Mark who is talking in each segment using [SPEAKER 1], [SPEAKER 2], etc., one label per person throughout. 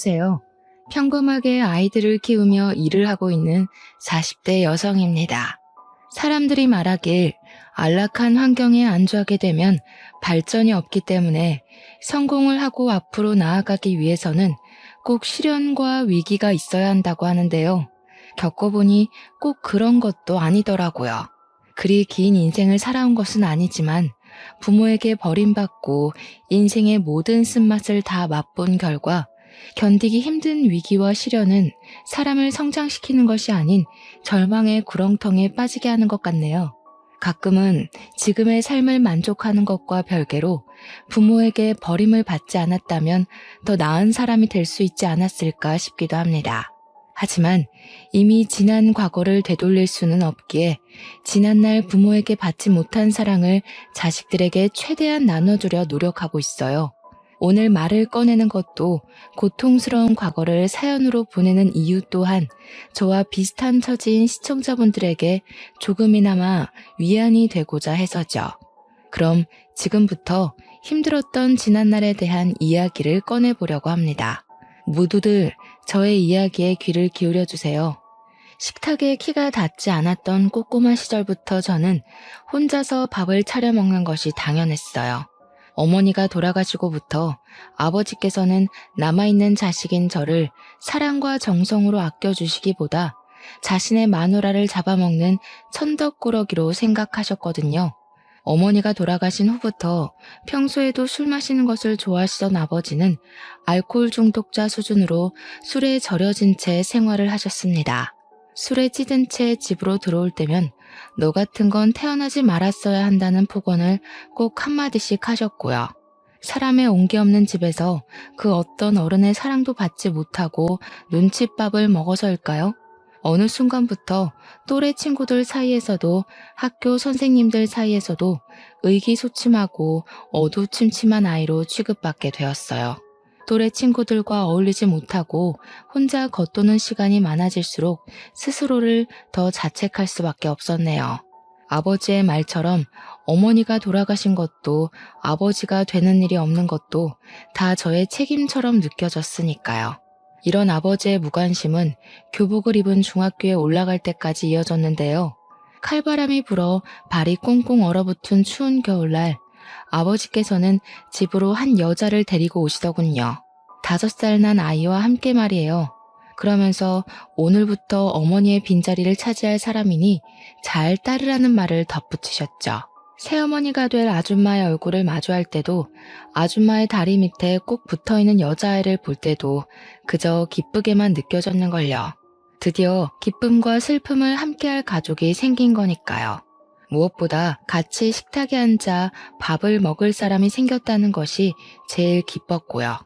[SPEAKER 1] 안녕하세요. 평범하게 아이들을 키우며 일을 하고 있는 40대 여성입니다. 사람들이 말하길 안락한 환경에 안주하게 되면 발전이 없기 때문에 성공을 하고 앞으로 나아가기 위해서는 꼭 시련과 위기가 있어야 한다고 하는데요. 겪어보니 꼭 그런 것도 아니더라고요. 그리 긴 인생을 살아온 것은 아니지만 부모에게 버림받고 인생의 모든 쓴맛을 다 맛본 결과 견디기 힘든 위기와 시련은 사람을 성장시키는 것이 아닌 절망의 구렁텅이에 빠지게 하는 것 같네요. 가끔은 지금의 삶을 만족하는 것과 별개로 부모에게 버림을 받지 않았다면 더 나은 사람이 될 수 있지 않았을까 싶기도 합니다. 하지만 이미 지난 과거를 되돌릴 수는 없기에 지난날 부모에게 받지 못한 사랑을 자식들에게 최대한 나눠주려 노력하고 있어요. 오늘 말을 꺼내는 것도 고통스러운 과거를 사연으로 보내는 이유 또한 저와 비슷한 처지인 시청자분들에게 조금이나마 위안이 되고자 해서죠. 그럼 지금부터 힘들었던 지난날에 대한 이야기를 꺼내보려고 합니다. 모두들 저의 이야기에 귀를 기울여 주세요. 식탁에 키가 닿지 않았던 꼬꼬마 시절부터 저는 혼자서 밥을 차려 먹는 것이 당연했어요. 어머니가 돌아가시고부터 아버지께서는 남아있는 자식인 저를 사랑과 정성으로 아껴주시기보다 자신의 마누라를 잡아먹는 천덕꾸러기로 생각하셨거든요. 어머니가 돌아가신 후부터 평소에도 술 마시는 것을 좋아하시던 아버지는 알코올 중독자 수준으로 술에 절여진 채 생활을 하셨습니다. 술에 찌든 채 집으로 들어올 때면 너 같은 건 태어나지 말았어야 한다는 폭언을 꼭 한마디씩 하셨고요. 사람의 온기 없는 집에서 그 어떤 어른의 사랑도 받지 못하고 눈칫밥을 먹어서일까요? 어느 순간부터 또래 친구들 사이에서도 학교 선생님들 사이에서도 의기소침하고 어두침침한 아이로 취급받게 되었어요. 또래 친구들과 어울리지 못하고 혼자 겉도는 시간이 많아질수록 스스로를 더 자책할 수밖에 없었네요. 아버지의 말처럼 어머니가 돌아가신 것도 아버지가 되는 일이 없는 것도 다 저의 책임처럼 느껴졌으니까요. 이런 아버지의 무관심은 교복을 입은 중학교에 올라갈 때까지 이어졌는데요. 칼바람이 불어 발이 꽁꽁 얼어붙은 추운 겨울날 아버지께서는 집으로 한 여자를 데리고 오시더군요. 5살 난 아이와 함께 말이에요. 그러면서 오늘부터 어머니의 빈자리를 차지할 사람이니 잘 따르라는 말을 덧붙이셨죠. 새어머니가 될 아줌마의 얼굴을 마주할 때도 아줌마의 다리 밑에 꼭 붙어있는 여자아이를 볼 때도 그저 기쁘게만 느껴졌는걸요. 드디어 기쁨과 슬픔을 함께할 가족이 생긴 거니까요. 무엇보다 같이 식탁에 앉아 밥을 먹을 사람이 생겼다는 것이 제일 기뻤고요.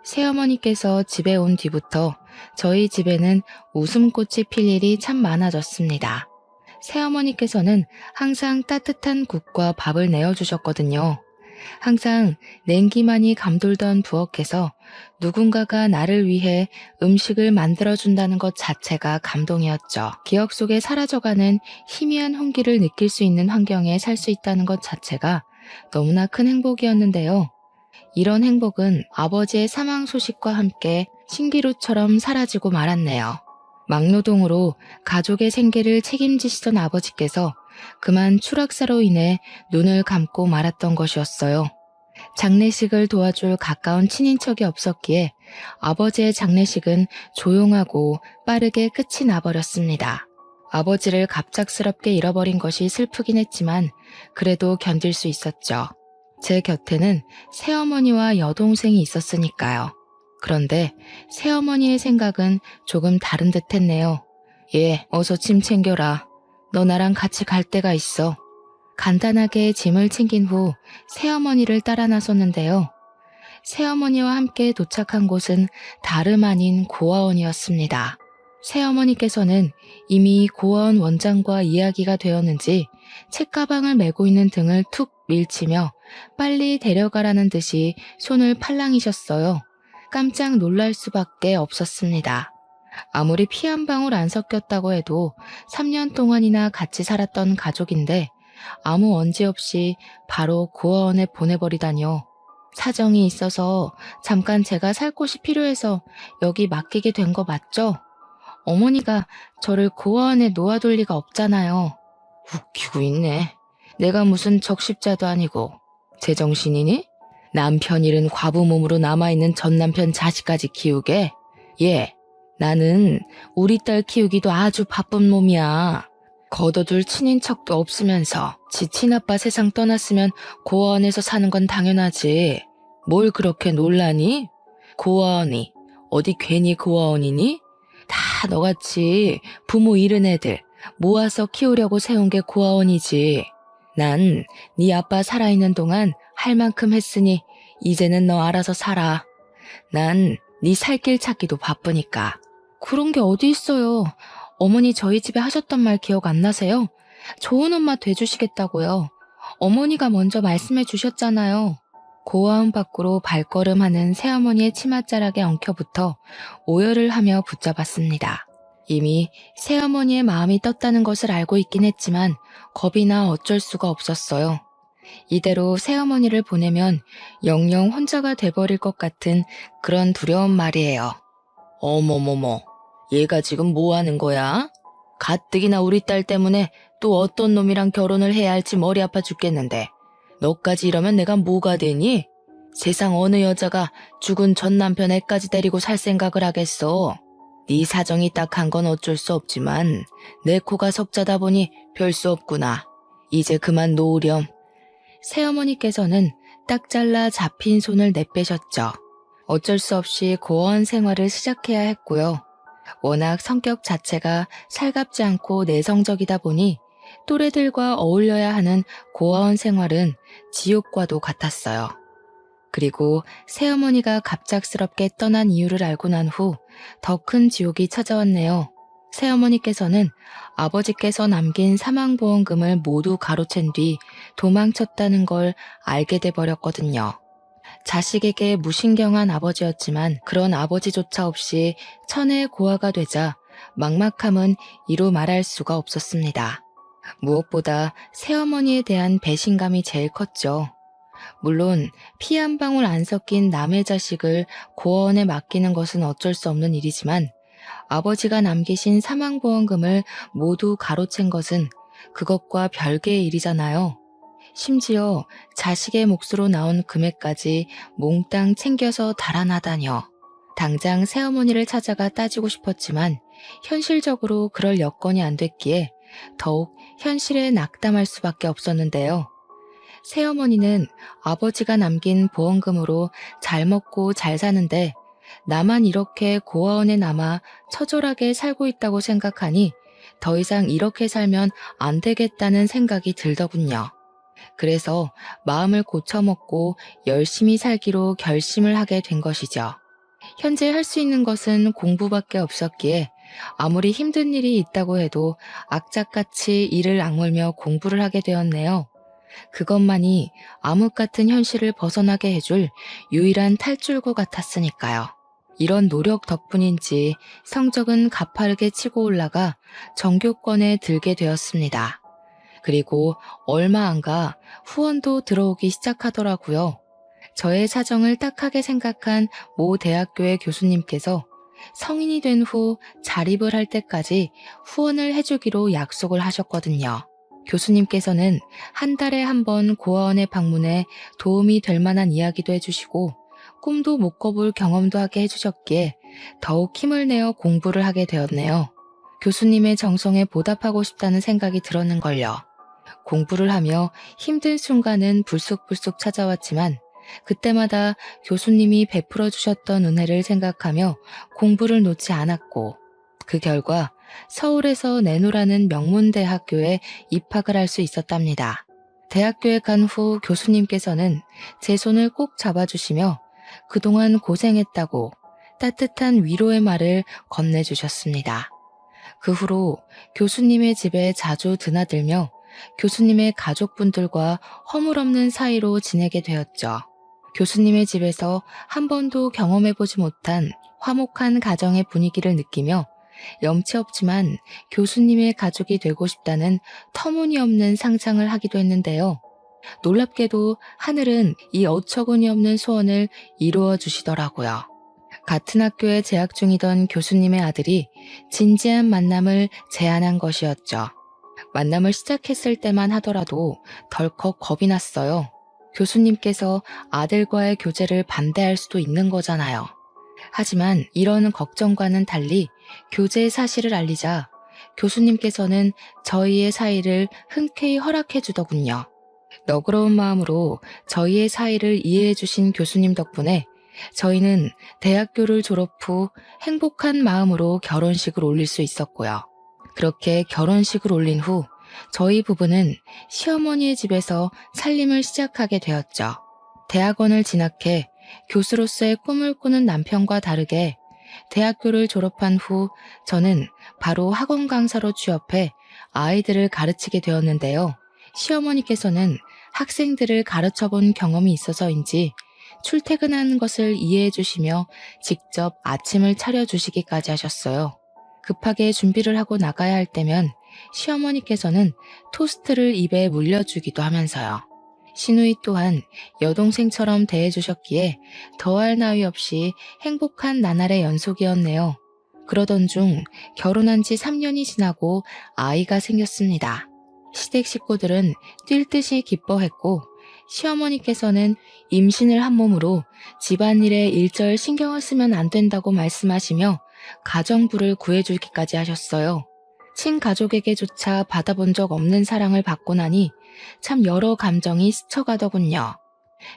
[SPEAKER 1] 새어머니께서 집에 온 뒤부터 저희 집에는 웃음꽃이 필 일이 참 많아졌습니다. 새어머니께서는 항상 따뜻한 국과 밥을 내어주셨거든요. 항상 냉기만이 감돌던 부엌에서 누군가가 나를 위해 음식을 만들어준다는 것 자체가 감동이었죠. 기억 속에 사라져가는 희미한 hun기를 느낄 수 있는 환경에 살 수 있다는 것 자체가 너무나 큰 행복이었는데요. 이런 행복은 아버지의 사망 소식과 함께 신기루처럼 사라지고 말았네요. 막노동으로 가족의 생계를 책임지시던 아버지께서 그만 추락사로 인해 눈을 감고 말았던 것이었어요. 장례식을 도와줄 가까운 친인척이 없었기에 아버지의 장례식은 조용하고 빠르게 끝이 나버렸습니다. 아버지를 갑작스럽게 잃어버린 것이 슬프긴 했지만 그래도 견딜 수 있었죠. 제 곁에는 새어머니와 여동생이 있었으니까요. 그런데 새어머니의 생각은 조금 다른 듯 했네요. 얘, 어서 짐 챙겨라. 너 나랑 같이 갈 데가 있어. 간단하게 짐을 챙긴 후 새어머니를 따라 나섰는데요. 새어머니와 함께 도착한 곳은 다름 아닌 고아원이었습니다. 새어머니께서는 이미 고아원 원장과 이야기가 되었는지 책가방을 메고 있는 등을 툭 밀치며 빨리 데려가라는 듯이 손을 팔랑이셨어요. 깜짝 놀랄 수밖에 없었습니다. 아무리 피 한 방울 안 섞였다고 해도 3년 동안이나 같이 살았던 가족인데 아무 언지 없이 바로 고아원에 보내버리다니요. 사정이 있어서 잠깐 제가 살 곳이 필요해서 여기 맡기게 된 거 맞죠? 어머니가 저를 고아원에 놓아둘 리가 없잖아요. 웃기고 있네. 내가 무슨 적십자도 아니고 제정신이니? 남편 잃은 과부 몸으로 남아있는 전 남편 자식까지 키우게? 예, 나는 우리 딸 키우기도 아주 바쁜 몸이야. 걷어둘 친인척도 없으면서 지 친아빠 세상 떠났으면 고아원에서 사는 건 당연하지. 뭘 그렇게 놀라니? 고아원이 어디 괜히 고아원이니? 다 너같이 부모 잃은 애들 모아서 키우려고 세운 게 고아원이지. 난 네 아빠 살아있는 동안 할 만큼 했으니 이제는 너 알아서 살아. 난 네 살 길 찾기도 바쁘니까. 그런 게 어디 있어요. 어머니 저희 집에 하셨던 말 기억 안 나세요? 좋은 엄마 돼주시겠다고요. 어머니가 먼저 말씀해 주셨잖아요. 고아원 밖으로 발걸음하는 새어머니의 치맛자락에 엉켜붙어 오열을 하며 붙잡았습니다. 이미 새어머니의 마음이 떴다는 것을 알고 있긴 했지만 겁이 나 어쩔 수가 없었어요. 이대로 새어머니를 보내면 영영 혼자가 돼버릴 것 같은 그런 두려운 말이에요. 어머머머, 얘가 지금 뭐 하는 거야? 가뜩이나 우리 딸 때문에 또 어떤 놈이랑 결혼을 해야 할지 머리 아파 죽겠는데 너까지 이러면 내가 뭐가 되니? 세상 어느 여자가 죽은 전 남편 애까지 데리고 살 생각을 하겠어. 네 사정이 딱한 건 어쩔 수 없지만 내 코가 석자다 보니 별 수 없구나. 이제 그만 놓으렴. 새어머니께서는 딱 잘라 잡힌 손을 내빼셨죠. 어쩔 수 없이 고아원 생활을 시작해야 했고요. 워낙 성격 자체가 살갑지 않고 내성적이다 보니 또래들과 어울려야 하는 고아원 생활은 지옥과도 같았어요. 그리고 새어머니가 갑작스럽게 떠난 이유를 알고 난 후 더 큰 지옥이 찾아왔네요. 새어머니께서는 아버지께서 남긴 사망보험금을 모두 가로챈 뒤 도망쳤다는 걸 알게 돼 버렸거든요. 자식에게 무신경한 아버지였지만 그런 아버지조차 없이 천의 고아가 되자 막막함은 이루 말할 수가 없었습니다. 무엇보다 새어머니에 대한 배신감이 제일 컸죠. 물론 피 한 방울 안 섞인 남의 자식을 고아원에 맡기는 것은 어쩔 수 없는 일이지만 아버지가 남기신 사망보험금을 모두 가로챈 것은 그것과 별개의 일이잖아요. 심지어 자식의 몫으로 나온 금액까지 몽땅 챙겨서 달아나다녀. 당장 새어머니를 찾아가 따지고 싶었지만 현실적으로 그럴 여건이 안 됐기에 더욱 현실에 낙담할 수밖에 없었는데요. 새어머니는 아버지가 남긴 보험금으로 잘 먹고 잘 사는데 나만 이렇게 고아원에 남아 처절하게 살고 있다고 생각하니 더 이상 이렇게 살면 안 되겠다는 생각이 들더군요. 그래서 마음을 고쳐먹고 열심히 살기로 결심을 하게 된 것이죠. 현재 할 수 있는 것은 공부밖에 없었기에 아무리 힘든 일이 있다고 해도 악착같이 이를 악물며 공부를 하게 되었네요. 그것만이 암흑 같은 현실을 벗어나게 해줄 유일한 탈출구 같았으니까요. 이런 노력 덕분인지 성적은 가파르게 치고 올라가 전교권에 들게 되었습니다. 그리고 얼마 안 가 후원도 들어오기 시작하더라고요. 저의 사정을 딱하게 생각한 모 대학교의 교수님께서 성인이 된 후 자립을 할 때까지 후원을 해주기로 약속을 하셨거든요. 교수님께서는 한 달에 한 번 고아원에 방문해 도움이 될 만한 이야기도 해주시고 꿈도 못 꿔볼 경험도 하게 해주셨기에 더욱 힘을 내어 공부를 하게 되었네요. 교수님의 정성에 보답하고 싶다는 생각이 들었는걸요. 공부를 하며 힘든 순간은 불쑥불쑥 찾아왔지만 그때마다 교수님이 베풀어 주셨던 은혜를 생각하며 공부를 놓지 않았고 그 결과 서울에서 내노라는 명문대학교에 입학을 할 수 있었답니다. 대학교에 간 후 교수님께서는 제 손을 꼭 잡아주시며 그동안 고생했다고 따뜻한 위로의 말을 건네주셨습니다. 그 후로 교수님의 집에 자주 드나들며 교수님의 가족분들과 허물없는 사이로 지내게 되었죠. 교수님의 집에서 한 번도 경험해보지 못한 화목한 가정의 분위기를 느끼며 염치 없지만 교수님의 가족이 되고 싶다는 터무니없는 상상을 하기도 했는데요. 놀랍게도 하늘은 이 어처구니없는 소원을 이루어 주시더라고요. 같은 학교에 재학 중이던 교수님의 아들이 진지한 만남을 제안한 것이었죠. 만남을 시작했을 때만 하더라도 덜컥 겁이 났어요. 교수님께서 아들과의 교제를 반대할 수도 있는 거잖아요. 하지만 이런 걱정과는 달리 교제의 사실을 알리자 교수님께서는 저희의 사이를 흔쾌히 허락해 주더군요. 너그러운 마음으로 저희의 사이를 이해해 주신 교수님 덕분에 저희는 대학교를 졸업 후 행복한 마음으로 결혼식을 올릴 수 있었고요. 그렇게 결혼식을 올린 후 저희 부부는 시어머니의 집에서 살림을 시작하게 되었죠. 대학원을 진학해 교수로서의 꿈을 꾸는 남편과 다르게 대학교를 졸업한 후 저는 바로 학원 강사로 취업해 아이들을 가르치게 되었는데요. 시어머니께서는 학생들을 가르쳐 본 경험이 있어서인지 출퇴근하는 것을 이해해 주시며 직접 아침을 차려주시기까지 하셨어요. 급하게 준비를 하고 나가야 할 때면 시어머니께서는 토스트를 입에 물려주기도 하면서요. 시누이 또한 여동생처럼 대해주셨기에 더할 나위 없이 행복한 나날의 연속이었네요. 그러던 중 결혼한 지 3년이 지나고 아이가 생겼습니다. 시댁 식구들은 뛸 듯이 기뻐했고 시어머니께서는 임신을 한 몸으로 집안일에 일절 신경을 쓰면 안 된다고 말씀하시며 가정부를 구해주기까지 하셨어요. 친가족에게조차 받아본 적 없는 사랑을 받고 나니 참 여러 감정이 스쳐가더군요.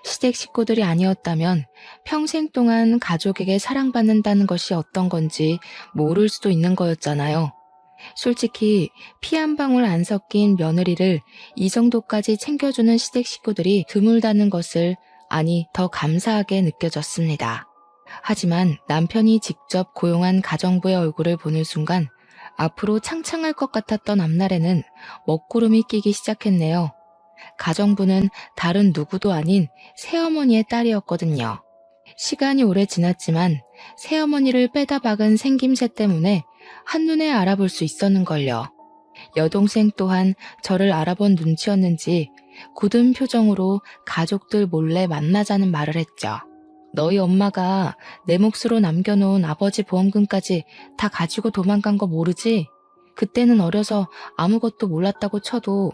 [SPEAKER 1] 시댁 식구들이 아니었다면 평생 동안 가족에게 사랑받는다는 것이 어떤 건지 모를 수도 있는 거였잖아요. 솔직히 피 한 방울 안 섞인 며느리를 이 정도까지 챙겨주는 시댁 식구들이 드물다는 것을 아니 더 감사하게 느껴졌습니다. 하지만 남편이 직접 고용한 가정부의 얼굴을 보는 순간 앞으로 창창할 것 같았던 앞날에는 먹구름이 끼기 시작했네요. 가정부는 다른 누구도 아닌 새어머니의 딸이었거든요. 시간이 오래 지났지만 새어머니를 빼다 박은 생김새 때문에 한눈에 알아볼 수 있었는걸요. 여동생 또한 저를 알아본 눈치였는지 굳은 표정으로 가족들 몰래 만나자는 말을 했죠. 너희 엄마가 내 몫으로 남겨놓은 아버지 보험금까지 다 가지고 도망간 거 모르지? 그때는 어려서 아무것도 몰랐다고 쳐도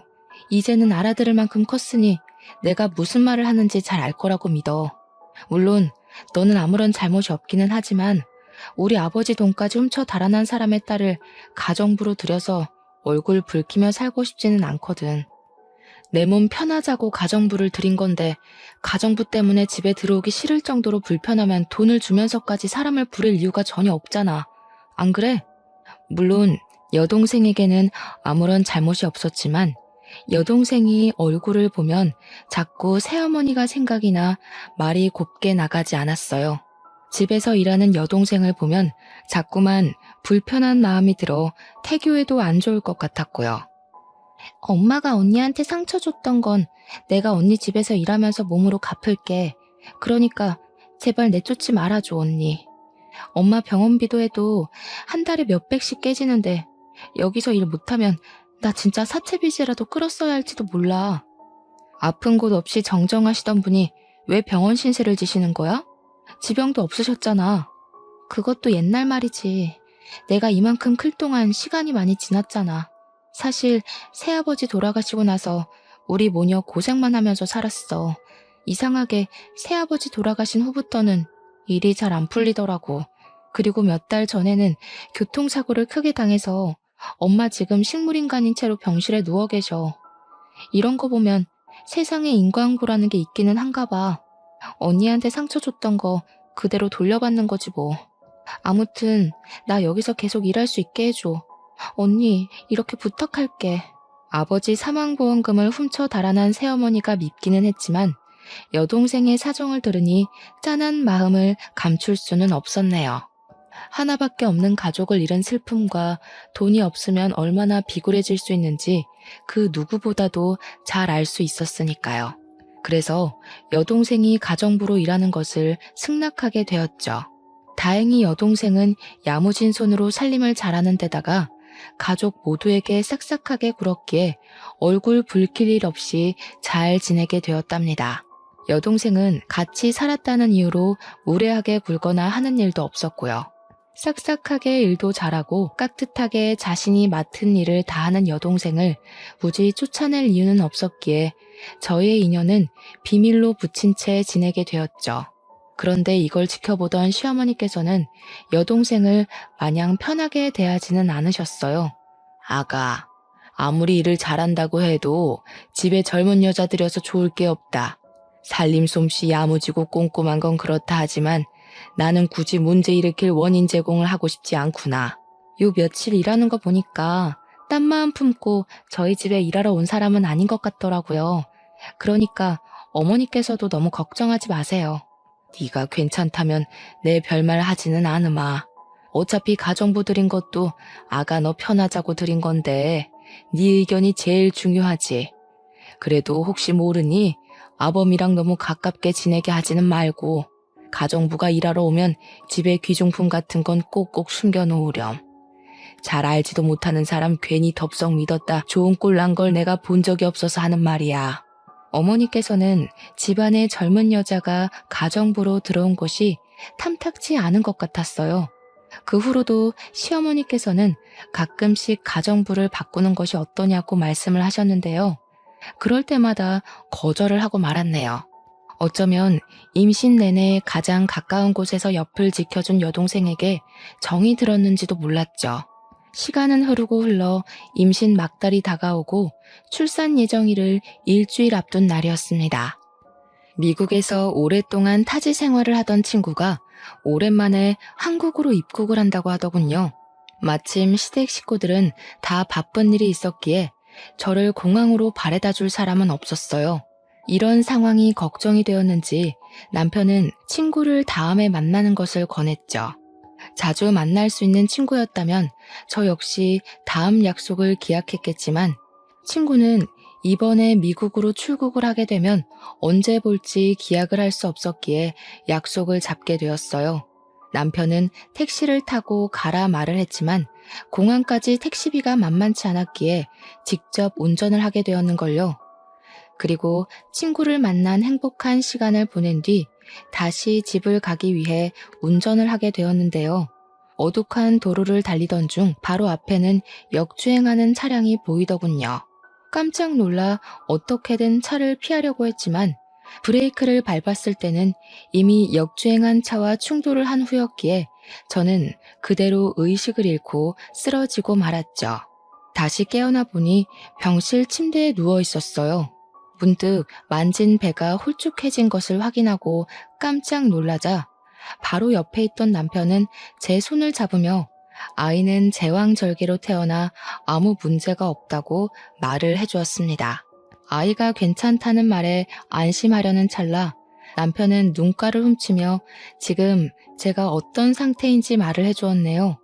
[SPEAKER 1] 이제는 알아들을 만큼 컸으니 내가 무슨 말을 하는지 잘 알 거라고 믿어. 물론 너는 아무런 잘못이 없기는 하지만 우리 아버지 돈까지 훔쳐 달아난 사람의 딸을 가정부로 들여서 얼굴 붉히며 살고 싶지는 않거든. 내 몸 편하자고 가정부를 들인 건데 가정부 때문에 집에 들어오기 싫을 정도로 불편하면 돈을 주면서까지 사람을 부릴 이유가 전혀 없잖아. 안 그래? 물론 여동생에게는 아무런 잘못이 없었지만 여동생이 얼굴을 보면 자꾸 새어머니가 생각이 나 말이 곱게 나가지 않았어요. 집에서 일하는 여동생을 보면 자꾸만 불편한 마음이 들어 태교에도 안 좋을 것 같았고요. 엄마가 언니한테 상처 줬던 건 내가 언니 집에서 일하면서 몸으로 갚을게. 그러니까 제발 내쫓지 말아줘, 언니. 엄마 병원비도 해도 한 달에 몇백씩 깨지는데 여기서 일 못하면 나 진짜 사채빚이라도 끌었어야 할지도 몰라. 아픈 곳 없이 정정하시던 분이 왜 병원 신세를 지시는 거야? 지병도 없으셨잖아. 그것도 옛날 말이지. 내가 이만큼 클 동안 시간이 많이 지났잖아. 사실 새아버지 돌아가시고 나서 우리 모녀 고생만 하면서 살았어. 이상하게 새아버지 돌아가신 후부터는 일이 잘 안 풀리더라고. 그리고 몇 달 전에는 교통사고를 크게 당해서 엄마 지금 식물인간인 채로 병실에 누워 계셔. 이런 거 보면 세상에 인과응보라는 게 있기는 한가 봐. 언니한테 상처 줬던 거 그대로 돌려받는 거지 뭐. 아무튼 나 여기서 계속 일할 수 있게 해줘. 언니, 이렇게 부탁할게. 아버지 사망보험금을 훔쳐 달아난 새어머니가 밉기는 했지만 여동생의 사정을 들으니 짠한 마음을 감출 수는 없었네요. 하나밖에 없는 가족을 잃은 슬픔과 돈이 없으면 얼마나 비굴해질 수 있는지 그 누구보다도 잘 알 수 있었으니까요. 그래서 여동생이 가정부로 일하는 것을 승낙하게 되었죠. 다행히 여동생은 야무진 손으로 살림을 잘하는 데다가 가족 모두에게 싹싹하게 굴었기에 얼굴 붉힐 일 없이 잘 지내게 되었답니다. 여동생은 같이 살았다는 이유로 무례하게 굴거나 하는 일도 없었고요. 싹싹하게 일도 잘하고 깍듯하게 자신이 맡은 일을 다하는 여동생을 굳이 쫓아낼 이유는 없었기에 저희의 인연은 비밀로 붙인 채 지내게 되었죠. 그런데 이걸 지켜보던 시어머니께서는 여동생을 마냥 편하게 대하지는 않으셨어요. 아가, 아무리 일을 잘한다고 해도 집에 젊은 여자 들여서 좋을 게 없다. 살림 솜씨 야무지고 꼼꼼한 건 그렇다 하지만 나는 굳이 문제 일으킬 원인 제공을 하고 싶지 않구나. 요 며칠 일하는 거 보니까 딴 마음 품고 저희 집에 일하러 온 사람은 아닌 것 같더라고요. 그러니까 어머니께서도 너무 걱정하지 마세요. 네가 괜찮다면 내 별말 하지는 않으마. 어차피 가정부 들인 것도 아가 너 편하자고 들인 건데 네 의견이 제일 중요하지. 그래도 혹시 모르니 아범이랑 너무 가깝게 지내게 하지는 말고 가정부가 일하러 오면 집에 귀중품 같은 건 꼭꼭 숨겨놓으렴. 잘 알지도 못하는 사람 괜히 덥석 믿었다 좋은 꼴 난 걸 내가 본 적이 없어서 하는 말이야. 어머니께서는 집안에 젊은 여자가 가정부로 들어온 것이 탐탁치 않은 것 같았어요. 그 후로도 시어머니께서는 가끔씩 가정부를 바꾸는 것이 어떠냐고 말씀을 하셨는데요. 그럴 때마다 거절을 하고 말았네요. 어쩌면 임신 내내 가장 가까운 곳에서 옆을 지켜준 여동생에게 정이 들었는지도 몰랐죠. 시간은 흐르고 흘러 임신 막달이 다가오고 출산 예정일을 일주일 앞둔 날이었습니다. 미국에서 오랫동안 타지 생활을 하던 친구가 오랜만에 한국으로 입국을 한다고 하더군요. 마침 시댁 식구들은 다 바쁜 일이 있었기에 저를 공항으로 바래다 줄 사람은 없었어요. 이런 상황이 걱정이 되었는지 남편은 친구를 다음에 만나는 것을 권했죠. 자주 만날 수 있는 친구였다면 저 역시 다음 약속을 기약했겠지만 친구는 이번에 미국으로 출국을 하게 되면 언제 볼지 기약을 할 수 없었기에 약속을 잡게 되었어요. 남편은 택시를 타고 가라 말을 했지만 공항까지 택시비가 만만치 않았기에 직접 운전을 하게 되었는걸요. 그리고 친구를 만난 행복한 시간을 보낸 뒤 다시 집을 가기 위해 운전을 하게 되었는데요. 어둑한 도로를 달리던 중 바로 앞에는 역주행하는 차량이 보이더군요. 깜짝 놀라 어떻게든 차를 피하려고 했지만 브레이크를 밟았을 때는 이미 역주행한 차와 충돌을 한 후였기에 저는 그대로 의식을 잃고 쓰러지고 말았죠. 다시 깨어나 보니 병실 침대에 누워 있었어요. 문득 만진 배가 홀쭉해진 것을 확인하고 깜짝 놀라자 바로 옆에 있던 남편은 제 손을 잡으며 아이는 제왕절개로 태어나 아무 문제가 없다고 말을 해주었습니다. 아이가 괜찮다는 말에 안심하려는 찰나 남편은 눈가를 훔치며 지금 제가 어떤 상태인지 말을 해주었네요.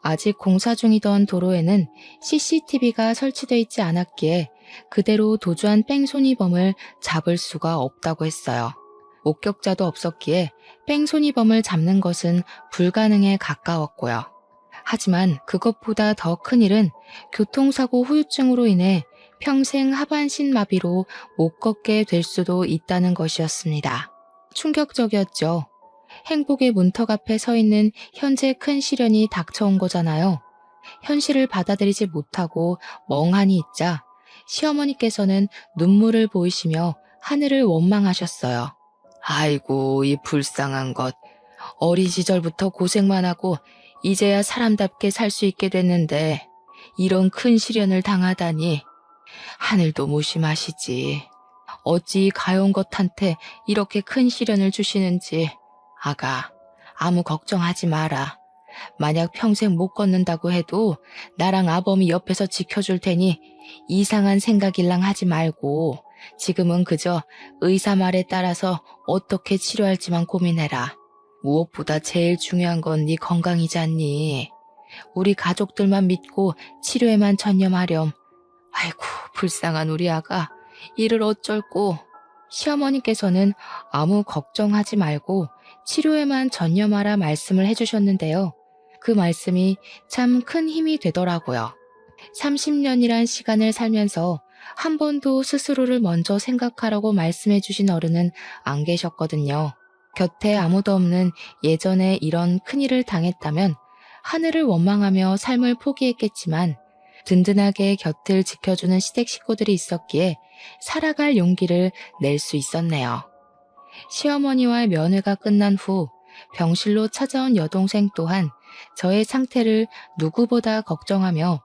[SPEAKER 1] 아직 공사 중이던 도로에는 CCTV가 설치되어 있지 않았기에 그대로 도주한 뺑소니범을 잡을 수가 없다고 했어요. 목격자도 없었기에 뺑소니범을 잡는 것은 불가능에 가까웠고요. 하지만 그것보다 더 큰 일은 교통사고 후유증으로 인해 평생 하반신 마비로 못 걷게 될 수도 있다는 것이었습니다. 충격적이었죠. 행복의 문턱 앞에 서 있는 현재 큰 시련이 닥쳐온 거잖아요. 현실을 받아들이지 못하고 멍하니 있자 시어머니께서는 눈물을 보이시며 하늘을 원망하셨어요. 아이고, 이 불쌍한 것. 어린 시절부터 고생만 하고 이제야 사람답게 살 수 있게 됐는데 이런 큰 시련을 당하다니. 하늘도 무심하시지. 어찌 가여운 것한테 이렇게 큰 시련을 주시는지. 아가, 아무 걱정하지 마라. 만약 평생 못 걷는다고 해도 나랑 아범이 옆에서 지켜줄 테니 이상한 생각일랑 하지 말고 지금은 그저 의사 말에 따라서 어떻게 치료할지만 고민해라. 무엇보다 제일 중요한 건 네 건강이지 않니? 우리 가족들만 믿고 치료에만 전념하렴. 아이고, 불쌍한 우리 아가. 이를 어쩔꼬. 시어머니께서는 아무 걱정하지 말고 치료에만 전념하라 말씀을 해주셨는데요. 그 말씀이 참 큰 힘이 되더라고요. 30년이란 시간을 살면서 한 번도 스스로를 먼저 생각하라고 말씀해 주신 어른은 안 계셨거든요. 곁에 아무도 없는 예전에 이런 큰일을 당했다면 하늘을 원망하며 삶을 포기했겠지만 든든하게 곁을 지켜주는 시댁 식구들이 있었기에 살아갈 용기를 낼 수 있었네요. 시어머니와의 면회가 끝난 후 병실로 찾아온 여동생 또한 저의 상태를 누구보다 걱정하며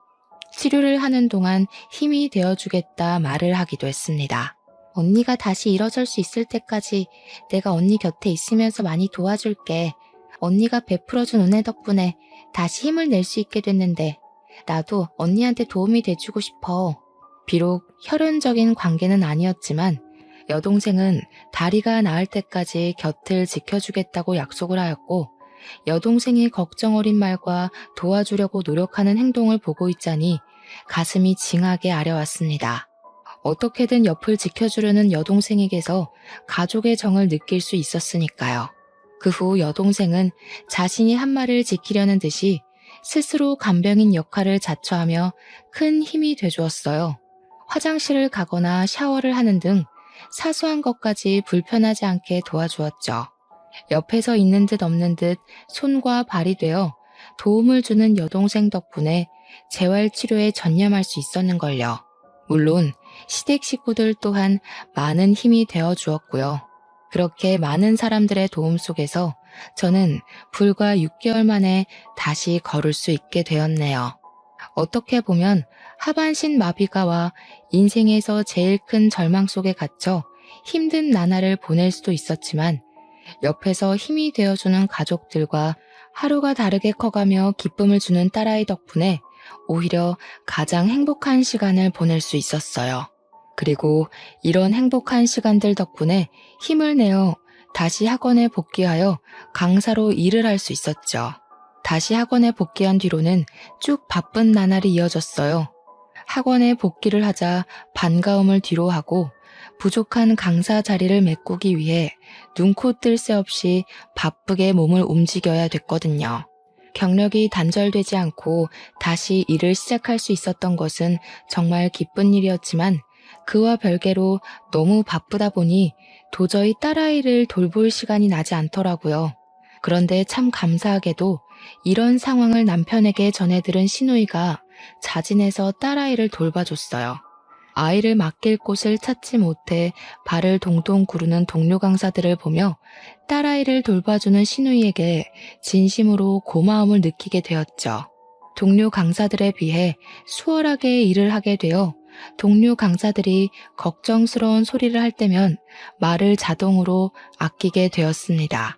[SPEAKER 1] 치료를 하는 동안 힘이 되어주겠다 말을 하기도 했습니다. 언니가 다시 일어설 수 있을 때까지 내가 언니 곁에 있으면서 많이 도와줄게. 언니가 베풀어준 은혜 덕분에 다시 힘을 낼 수 있게 됐는데 나도 언니한테 도움이 돼주고 싶어. 비록 혈연적인 관계는 아니었지만 여동생은 다리가 나을 때까지 곁을 지켜주겠다고 약속을 하였고 여동생이 걱정 어린 말과 도와주려고 노력하는 행동을 보고 있자니 가슴이 징하게 아려왔습니다. 어떻게든 옆을 지켜주려는 여동생에게서 가족의 정을 느낄 수 있었으니까요. 그 후 여동생은 자신이 한 말을 지키려는 듯이 스스로 간병인 역할을 자처하며 큰 힘이 돼주었어요. 화장실을 가거나 샤워를 하는 등 사소한 것까지 불편하지 않게 도와주었죠. 옆에서 있는 듯 없는 듯 손과 발이 되어 도움을 주는 여동생 덕분에 재활치료에 전념할 수 있었는걸요. 물론 시댁 식구들 또한 많은 힘이 되어 주었고요. 그렇게 많은 사람들의 도움 속에서 저는 불과 6개월 만에 다시 걸을 수 있게 되었네요. 어떻게 보면 하반신 마비가 와 인생에서 제일 큰 절망 속에 갇혀 힘든 나날을 보낼 수도 있었지만 옆에서 힘이 되어주는 가족들과 하루가 다르게 커가며 기쁨을 주는 딸아이 덕분에 오히려 가장 행복한 시간을 보낼 수 있었어요. 그리고 이런 행복한 시간들 덕분에 힘을 내어 다시 학원에 복귀하여 강사로 일을 할 수 있었죠. 다시 학원에 복귀한 뒤로는 쭉 바쁜 나날이 이어졌어요. 학원에 복귀를 하자 반가움을 뒤로하고 부족한 강사 자리를 메꾸기 위해 눈코 뜰 새 없이 바쁘게 몸을 움직여야 됐거든요. 경력이 단절되지 않고 다시 일을 시작할 수 있었던 것은 정말 기쁜 일이었지만 그와 별개로 너무 바쁘다 보니 도저히 딸아이를 돌볼 시간이 나지 않더라고요. 그런데 참 감사하게도 이런 상황을 남편에게 전해들은 시누이가 자진해서 딸아이를 돌봐줬어요. 아이를 맡길 곳을 찾지 못해 발을 동동 구르는 동료 강사들을 보며 딸아이를 돌봐주는 시누이에게 진심으로 고마움을 느끼게 되었죠. 동료 강사들에 비해 수월하게 일을 하게 되어 동료 강사들이 걱정스러운 소리를 할 때면 말을 자동으로 아끼게 되었습니다.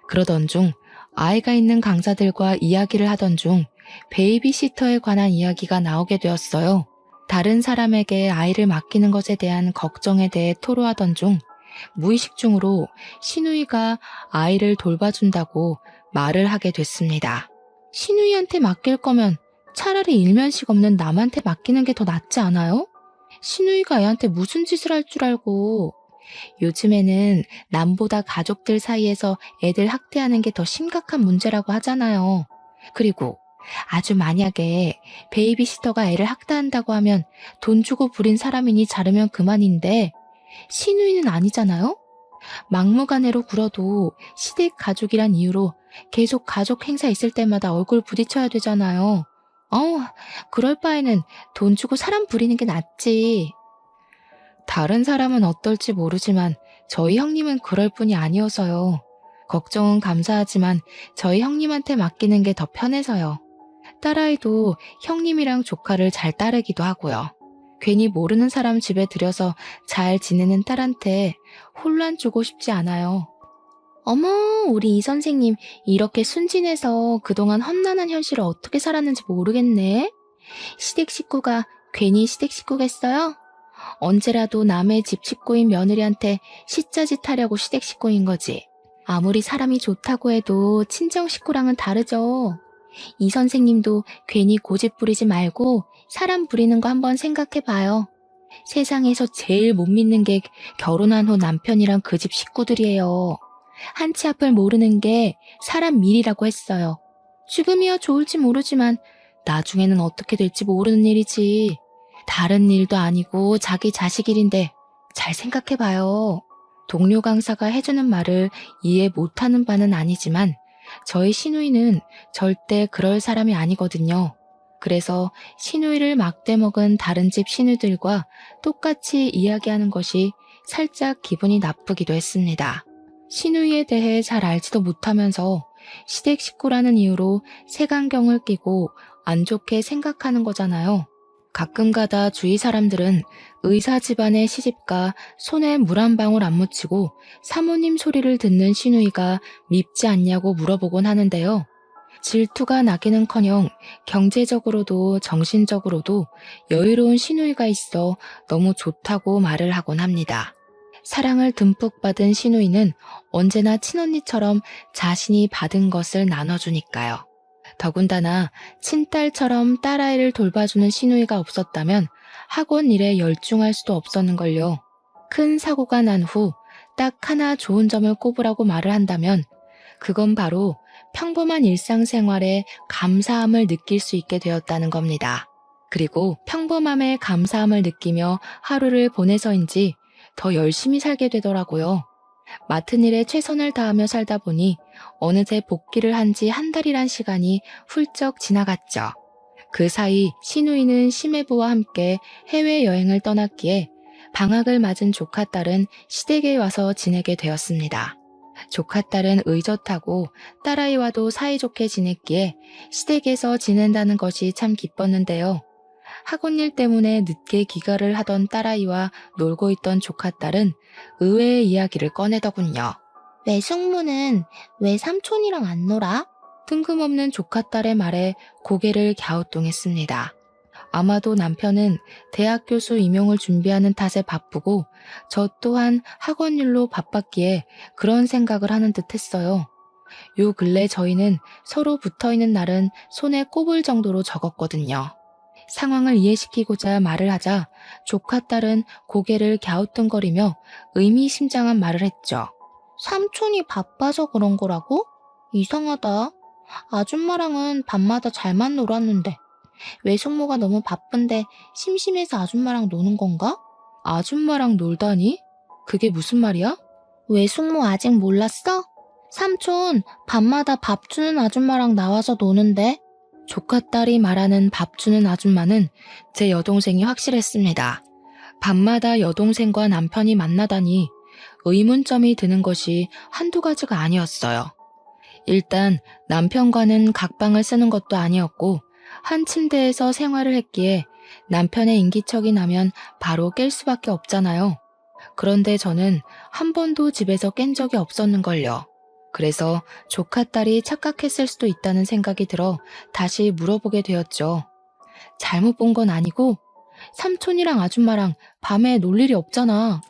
[SPEAKER 1] 그러던 중 아이가 있는 강사들과 이야기를 하던 중 베이비시터에 관한 이야기가 나오게 되었어요. 다른 사람에게 아이를 맡기는 것에 대한 걱정에 대해 토로하던 중 무의식 중으로 시누이가 아이를 돌봐준다고 말을 하게 됐습니다. 시누이한테 맡길 거면 차라리 일면식 없는 남한테 맡기는 게 더 낫지 않아요? 시누이가 애한테 무슨 짓을 할 줄 알고. 요즘에는 남보다 가족들 사이에서 애들 학대하는 게 더 심각한 문제라고 하잖아요. 그리고 아주 만약에 베이비시터가 애를 학대한다고 하면 돈 주고 부린 사람이니 자르면 그만인데 시누이는 아니잖아요? 막무가내로 굴어도 시댁 가족이란 이유로 계속 가족 행사 있을 때마다 얼굴 부딪혀야 되잖아요. 그럴 바에는 돈 주고 사람 부리는 게 낫지. 다른 사람은 어떨지 모르지만 저희 형님은 그럴 뿐이 아니어서요. 걱정은 감사하지만 저희 형님한테 맡기는 게 더 편해서요. 딸아이도 형님이랑 조카를 잘 따르기도 하고요. 괜히 모르는 사람 집에 들여서 잘 지내는 딸한테 혼란 주고 싶지 않아요. 어머, 우리 이 선생님 이렇게 순진해서 그동안 험난한 현실을 어떻게 살았는지 모르겠네. 시댁 식구가 괜히 시댁 식구겠어요? 언제라도 남의 집 식구인 며느리한테 시자짓 하려고 시댁 식구인 거지. 아무리 사람이 좋다고 해도 친정 식구랑은 다르죠. 이 선생님도 괜히 고집 부리지 말고 사람 부리는 거 한번 생각해봐요. 세상에서 제일 못 믿는 게 결혼한 후 남편이랑 그 집 식구들이에요. 한치 앞을 모르는 게 사람 밀이라고 했어요. 지금이야 좋을지 모르지만 나중에는 어떻게 될지 모르는 일이지. 다른 일도 아니고 자기 자식 일인데 잘 생각해봐요. 동료 강사가 해주는 말을 이해 못하는 바는 아니지만 저희 시누이는 절대 그럴 사람이 아니거든요. 그래서 시누이를 막대먹은 다른 집 시누들과 똑같이 이야기하는 것이 살짝 기분이 나쁘기도 했습니다. 시누이에 대해 잘 알지도 못하면서 시댁 식구라는 이유로 색안경을 끼고 안 좋게 생각하는 거잖아요. 가끔가다 주위 사람들은 의사 집안의 시집가 손에 물 한 방울 안 묻히고 사모님 소리를 듣는 시누이가 밉지 않냐고 물어보곤 하는데요. 질투가 나기는커녕 경제적으로도 정신적으로도 여유로운 시누이가 있어 너무 좋다고 말을 하곤 합니다. 사랑을 듬뿍 받은 시누이는 언제나 친언니처럼 자신이 받은 것을 나눠주니까요. 더군다나 친딸처럼 딸아이를 돌봐주는 시누이가 없었다면 학원 일에 열중할 수도 없었는걸요. 큰 사고가 난 후 딱 하나 좋은 점을 꼽으라고 말을 한다면 그건 바로 평범한 일상생활에 감사함을 느낄 수 있게 되었다는 겁니다. 그리고 평범함에 감사함을 느끼며 하루를 보내서인지 더 열심히 살게 되더라고요. 맡은 일에 최선을 다하며 살다 보니 어느새 복귀를 한 지 한 달이란 시간이 훌쩍 지나갔죠. 그 사이 시누이는 시매부와 함께 해외여행을 떠났기에 방학을 맞은 조카딸은 시댁에 와서 지내게 되었습니다. 조카딸은 의젓하고 딸아이와도 사이좋게 지냈기에 시댁에서 지낸다는 것이 참 기뻤는데요. 학원 일 때문에 늦게 귀가를 하던 딸아이와 놀고 있던 조카딸은 의외의 이야기를 꺼내더군요. 외숙모는 왜 삼촌이랑 안 놀아? 뜬금없는 조카딸의 말에 고개를 갸우뚱했습니다. 아마도 남편은 대학 교수 임용을 준비하는 탓에 바쁘고 저 또한 학원 일로 바빴기에 그런 생각을 하는 듯 했어요. 요 근래 저희는 서로 붙어있는 날은 손에 꼽을 정도로 적었거든요. 상황을 이해시키고자 말을 하자 조카딸은 고개를 갸우뚱거리며 의미심장한 말을 했죠. 삼촌이 바빠서 그런 거라고? 이상하다. 아줌마랑은 밤마다 잘만 놀았는데 외숙모가 너무 바쁜데 심심해서 아줌마랑 노는 건가? 아줌마랑 놀다니? 그게 무슨 말이야? 외숙모 아직 몰랐어? 삼촌 밤마다 밥 주는 아줌마랑 나와서 노는데. 조카딸이 말하는 밥 주는 아줌마는 제 여동생이 확실했습니다. 밤마다 여동생과 남편이 만나다니 의문점이 드는 것이 한두 가지가 아니었어요. 일단 남편과는 각방을 쓰는 것도 아니었고 한 침대에서 생활을 했기에 남편의 인기척이 나면 바로 깰 수밖에 없잖아요. 그런데 저는 한 번도 집에서 깬 적이 없었는걸요. 그래서 조카딸이 착각했을 수도 있다는 생각이 들어 다시 물어보게 되었죠. 잘못 본 건 아니고 삼촌이랑 아줌마랑 밤에 놀 일이 없잖아.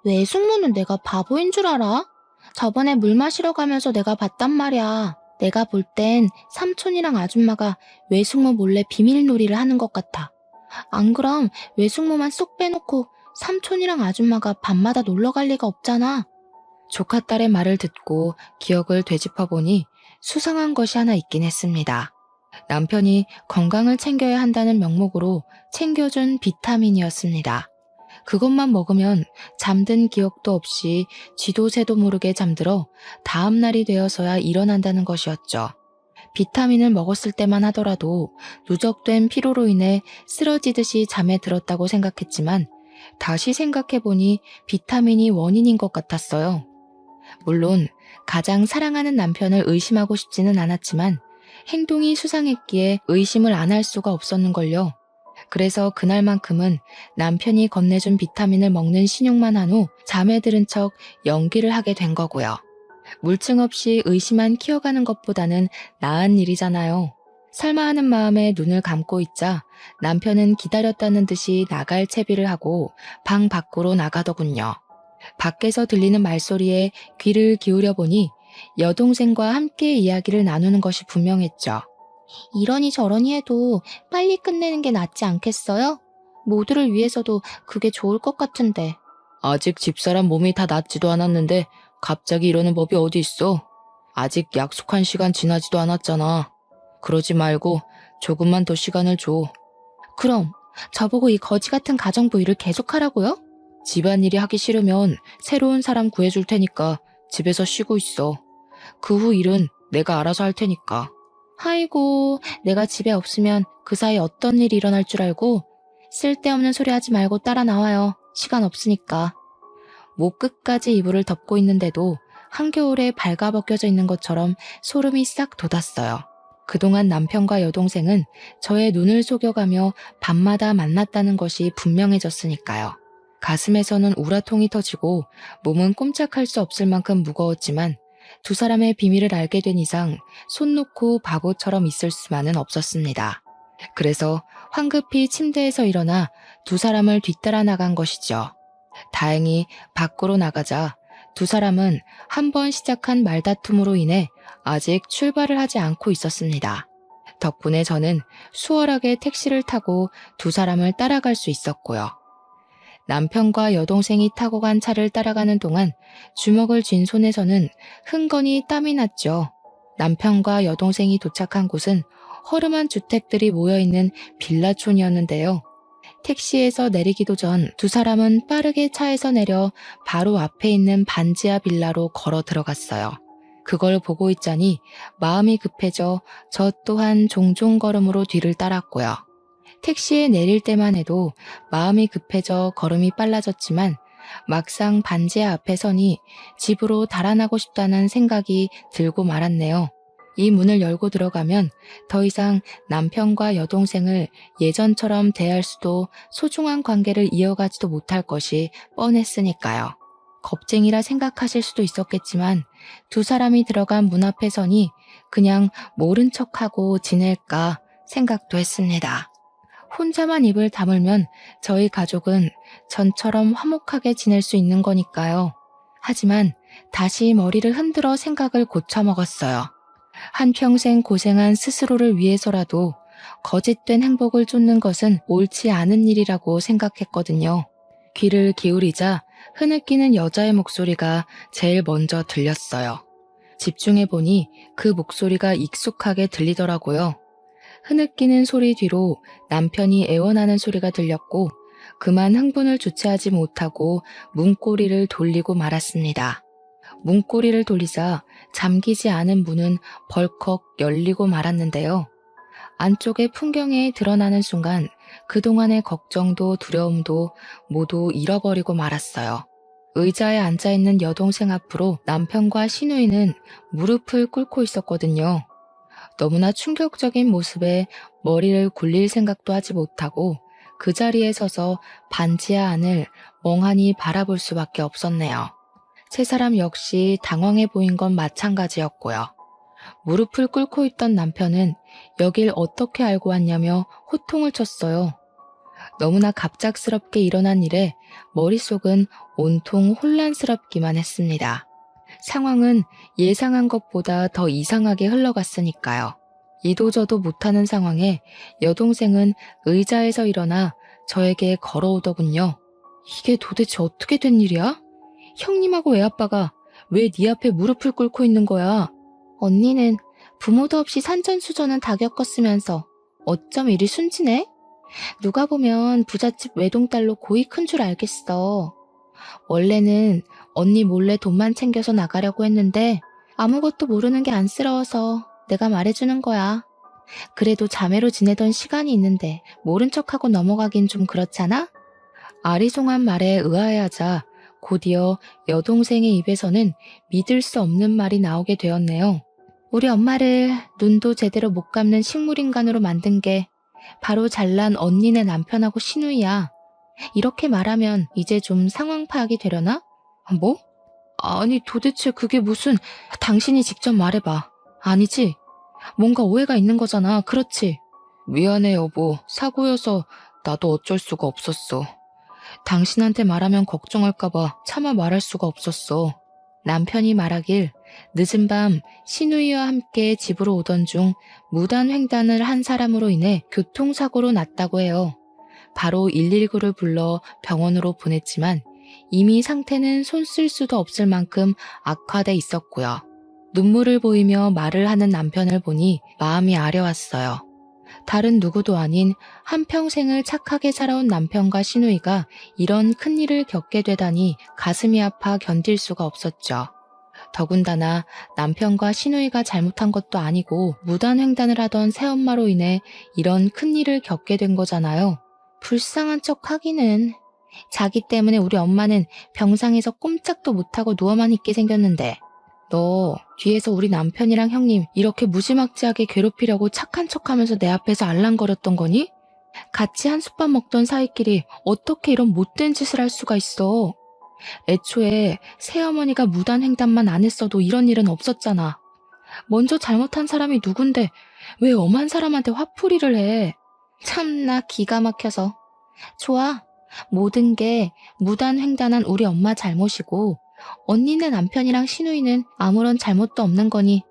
[SPEAKER 1] 왜 숙모는 내가 바보인 줄 알아? 저번에 물 마시러 가면서 내가 봤단 말이야. 내가 볼 땐 삼촌이랑 아줌마가 외숙모 몰래 비밀놀이를 하는 것 같아. 안 그럼 외숙모만 쏙 빼놓고 삼촌이랑 아줌마가 밤마다 놀러 갈 리가 없잖아. 조카딸의 말을 듣고 기억을 되짚어보니 수상한 것이 하나 있긴 했습니다. 남편이 건강을 챙겨야 한다는 명목으로 챙겨준 비타민이었습니다. 그것만 먹으면 잠든 기억도 없이 쥐도 새도 모르게 잠들어 다음 날이 되어서야 일어난다는 것이었죠. 비타민을 먹었을 때만 하더라도 누적된 피로로 인해 쓰러지듯이 잠에 들었다고 생각했지만 다시 생각해보니 비타민이 원인인 것 같았어요. 물론 가장 사랑하는 남편을 의심하고 싶지는 않았지만 행동이 수상했기에 의심을 안 할 수가 없었는걸요. 그래서 그날만큼은 남편이 건네준 비타민을 먹는 신용만 한 후 잠에 들은 척 연기를 하게 된 거고요. 물증 없이 의심만 키워가는 것보다는 나은 일이잖아요. 설마 하는 마음에 눈을 감고 있자 남편은 기다렸다는 듯이 나갈 채비를 하고 방 밖으로 나가더군요. 밖에서 들리는 말소리에 귀를 기울여 보니 여동생과 함께 이야기를 나누는 것이 분명했죠. 이러니 저러니 해도 빨리 끝내는 게 낫지 않겠어요? 모두를 위해서도 그게 좋을 것 같은데. 아직 집사람 몸이 다 낫지도 않았는데 갑자기 이러는 법이 어디 있어? 아직 약속한 시간 지나지도 않았잖아. 그러지 말고 조금만 더 시간을 줘. 그럼 저보고 이 거지 같은 가정부 일을 계속하라고요? 집안일이 하기 싫으면 새로운 사람 구해줄 테니까 집에서 쉬고 있어. 그 후 일은 내가 알아서 할 테니까. 아이고, 내가 집에 없으면 그 사이 어떤 일이 일어날 줄 알고 쓸데없는 소리 하지 말고 따라 나와요. 시간 없으니까. 목 끝까지 이불을 덮고 있는데도 한겨울에 발가벗겨져 있는 것처럼 소름이 싹 돋았어요. 그동안 남편과 여동생은 저의 눈을 속여가며 밤마다 만났다는 것이 분명해졌으니까요. 가슴에서는 우라통이 터지고 몸은 꼼짝할 수 없을 만큼 무거웠지만 두 사람의 비밀을 알게 된 이상 손 놓고 바보처럼 있을 수만은 없었습니다. 그래서 황급히 침대에서 일어나 두 사람을 뒤따라 나간 것이죠. 다행히 밖으로 나가자 두 사람은 한 번 시작한 말다툼으로 인해 아직 출발을 하지 않고 있었습니다. 덕분에 저는 수월하게 택시를 타고 두 사람을 따라갈 수 있었고요. 남편과 여동생이 타고 간 차를 따라가는 동안 주먹을 쥔 손에서는 흥건히 땀이 났죠. 남편과 여동생이 도착한 곳은 허름한 주택들이 모여있는 빌라촌이었는데요. 택시에서 내리기도 전 두 사람은 빠르게 차에서 내려 바로 앞에 있는 반지하 빌라로 걸어 들어갔어요. 그걸 보고 있자니 마음이 급해져 저 또한 종종 걸음으로 뒤를 따랐고요. 택시에 내릴 때만 해도 마음이 급해져 걸음이 빨라졌지만 막상 반지하 앞에 서니 집으로 달아나고 싶다는 생각이 들고 말았네요. 이 문을 열고 들어가면 더 이상 남편과 여동생을 예전처럼 대할 수도 소중한 관계를 이어가지도 못할 것이 뻔했으니까요. 겁쟁이라 생각하실 수도 있었겠지만 두 사람이 들어간 문 앞에 서니 그냥 모른 척하고 지낼까 생각도 했습니다. 혼자만 입을 다물면 저희 가족은 전처럼 화목하게 지낼 수 있는 거니까요. 하지만 다시 머리를 흔들어 생각을 고쳐먹었어요. 한평생 고생한 스스로를 위해서라도 거짓된 행복을 쫓는 것은 옳지 않은 일이라고 생각했거든요. 귀를 기울이자 흐느끼는 여자의 목소리가 제일 먼저 들렸어요. 집중해보니 그 목소리가 익숙하게 들리더라고요. 흐느끼는 소리 뒤로 남편이 애원하는 소리가 들렸고 그만 흥분을 주체하지 못하고 문고리를 돌리고 말았습니다. 문고리를 돌리자 잠기지 않은 문은 벌컥 열리고 말았는데요. 안쪽의 풍경에 드러나는 순간 그동안의 걱정도 두려움도 모두 잃어버리고 말았어요. 의자에 앉아있는 여동생 앞으로 남편과 시누이는 무릎을 꿇고 있었거든요. 너무나 충격적인 모습에 머리를 굴릴 생각도 하지 못하고 그 자리에 서서 반지하 안을 멍하니 바라볼 수밖에 없었네요. 세 사람 역시 당황해 보인 건 마찬가지였고요. 무릎을 꿇고 있던 남편은 여길 어떻게 알고 왔냐며 호통을 쳤어요. 너무나 갑작스럽게 일어난 일에 머릿속은 온통 혼란스럽기만 했습니다. 상황은 예상한 것보다 더 이상하게 흘러갔으니까요. 이도저도 못하는 상황에 여동생은 의자에서 일어나 저에게 걸어오더군요. 이게 도대체 어떻게 된 일이야? 형님하고 애아빠가 왜 네 앞에 무릎을 꿇고 있는 거야? 언니는 부모도 없이 산전수전은 다 겪었으면서 어쩜 이리 순진해? 누가 보면 부잣집 외동딸로 고이 큰 줄 알겠어. 원래는 언니 몰래 돈만 챙겨서 나가려고 했는데 아무것도 모르는 게 안쓰러워서 내가 말해주는 거야. 그래도 자매로 지내던 시간이 있는데 모른 척하고 넘어가긴 좀 그렇잖아? 아리송한 말에 의아해하자 곧이어 여동생의 입에서는 믿을 수 없는 말이 나오게 되었네요. 우리 엄마를 눈도 제대로 못 감는 식물인간으로 만든 게 바로 잘난 언니네 남편하고 시누이야. 이렇게 말하면 이제 좀 상황 파악이 되려나? 뭐? 아니 도대체 그게 무슨... 당신이 직접 말해봐. 아니지? 뭔가 오해가 있는 거잖아. 그렇지? 미안해 여보. 사고여서 나도 어쩔 수가 없었어. 당신한테 말하면 걱정할까봐 차마 말할 수가 없었어. 남편이 말하길 늦은 밤 시누이와 함께 집으로 오던 중 무단횡단을 한 사람으로 인해 교통사고로 났다고 해요. 바로 119를 불러 병원으로 보냈지만 이미 상태는 손 쓸 수도 없을 만큼 악화돼 있었고요. 눈물을 보이며 말을 하는 남편을 보니 마음이 아려왔어요. 다른 누구도 아닌 한평생을 착하게 살아온 남편과 시누이가 이런 큰일을 겪게 되다니 가슴이 아파 견딜 수가 없었죠. 더군다나 남편과 시누이가 잘못한 것도 아니고 무단횡단을 하던 새엄마로 인해 이런 큰일을 겪게 된 거잖아요. 불쌍한 척 하기는. 자기 때문에 우리 엄마는 병상에서 꼼짝도 못하고 누워만 있게 생겼는데 너 뒤에서 우리 남편이랑 형님 이렇게 무지막지하게 괴롭히려고 착한 척하면서 내 앞에서 알랑거렸던 거니? 같이 한솥밥 먹던 사이끼리 어떻게 이런 못된 짓을 할 수가 있어. 애초에 새어머니가 무단횡단만 안 했어도 이런 일은 없었잖아. 먼저 잘못한 사람이 누군데 왜 엄한 사람한테 화풀이를 해. 참나 기가 막혀서. 좋아. 모든 게 무단횡단한 우리 엄마 잘못이고 언니네 남편이랑 시누이는 아무런 잘못도 없는 거니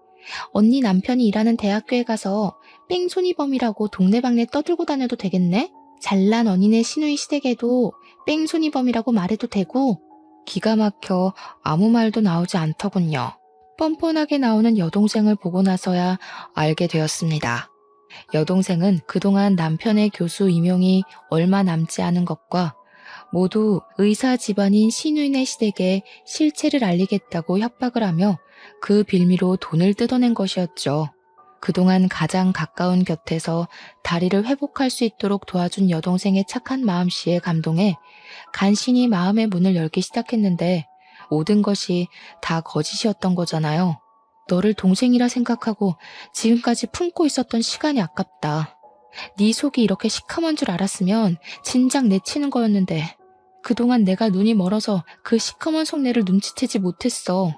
[SPEAKER 1] 언니 남편이 일하는 대학교에 가서 뺑소니범이라고 동네방네 떠들고 다녀도 되겠네? 잘난 언니네 시누이 시댁에도 뺑소니범이라고 말해도 되고. 기가 막혀 아무 말도 나오지 않더군요. 뻔뻔하게 나오는 여동생을 보고 나서야 알게 되었습니다. 여동생은 그동안 남편의 교수 임용이 얼마 남지 않은 것과 모두 의사 집안인 시누이네 시댁에 실체를 알리겠다고 협박을 하며 그 빌미로 돈을 뜯어낸 것이었죠. 그동안 가장 가까운 곁에서 다리를 회복할 수 있도록 도와준 여동생의 착한 마음씨에 감동해 간신히 마음의 문을 열기 시작했는데 모든 것이 다 거짓이었던 거잖아요. 너를 동생이라 생각하고 지금까지 품고 있었던 시간이 아깝다. 네 속이 이렇게 시커먼 줄 알았으면 진작 내치는 거였는데 그동안 내가 눈이 멀어서 그 시커먼 속내를 눈치채지 못했어.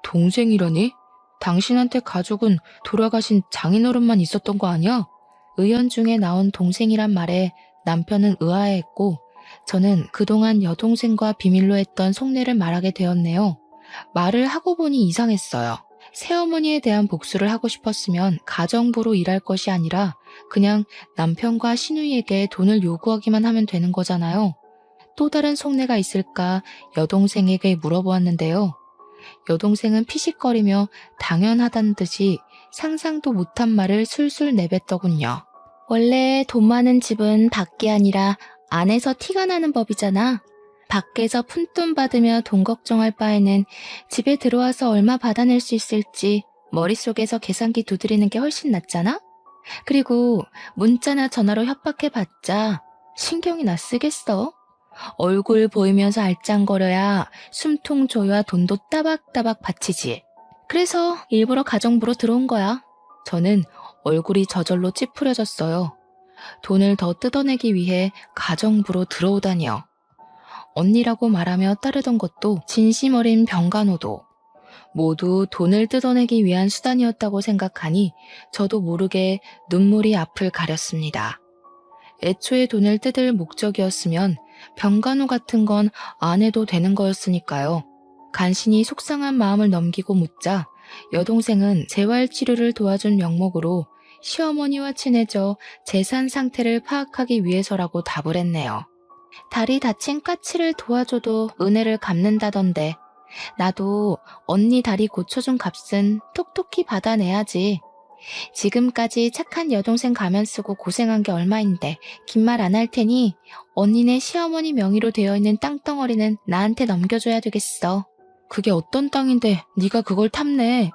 [SPEAKER 1] 동생이라니? 당신한테 가족은 돌아가신 장인어른만 있었던 거 아니야? 의연중에 나온 동생이란 말에 남편은 의아해했고 저는 그동안 여동생과 비밀로 했던 속내를 말하게 되었네요. 말을 하고 보니 이상했어요. 새어머니에 대한 복수를 하고 싶었으면 가정부로 일할 것이 아니라 그냥 남편과 시누이에게 돈을 요구하기만 하면 되는 거잖아요. 또 다른 속내가 있을까 여동생에게 물어보았는데요. 여동생은 피식거리며 당연하다는 듯이 상상도 못한 말을 술술 내뱉더군요. 원래 돈 많은 집은 밖이 아니라 안에서 티가 나는 법이잖아. 밖에서 푼돈 받으며 돈 걱정할 바에는 집에 들어와서 얼마 받아낼 수 있을지 머릿속에서 계산기 두드리는 게 훨씬 낫잖아? 그리고 문자나 전화로 협박해봤자 신경이나 쓰겠어? 얼굴 보이면서 알짱거려야 숨통 조여야 돈도 따박따박 바치지. 그래서 일부러 가정부로 들어온 거야. 저는 얼굴이 저절로 찌푸려졌어요. 돈을 더 뜯어내기 위해 가정부로 들어오다니요. 언니라고 말하며 따르던 것도 진심 어린 병간호도 모두 돈을 뜯어내기 위한 수단이었다고 생각하니 저도 모르게 눈물이 앞을 가렸습니다. 애초에 돈을 뜯을 목적이었으면 병간호 같은 건 안 해도 되는 거였으니까요. 간신히 속상한 마음을 넘기고 묻자 여동생은 재활치료를 도와준 명목으로 시어머니와 친해져 재산 상태를 파악하기 위해서라고 답을 했네요. 다리 다친 까치를 도와줘도 은혜를 갚는다던데 나도 언니 다리 고쳐준 값은 톡톡히 받아내야지. 지금까지 착한 여동생 가면 쓰고 고생한 게 얼마인데 긴 말 안 할 테니 언니네 시어머니 명의로 되어 있는 땅덩어리는 나한테 넘겨줘야 되겠어. 그게 어떤 땅인데 네가 그걸 탐내.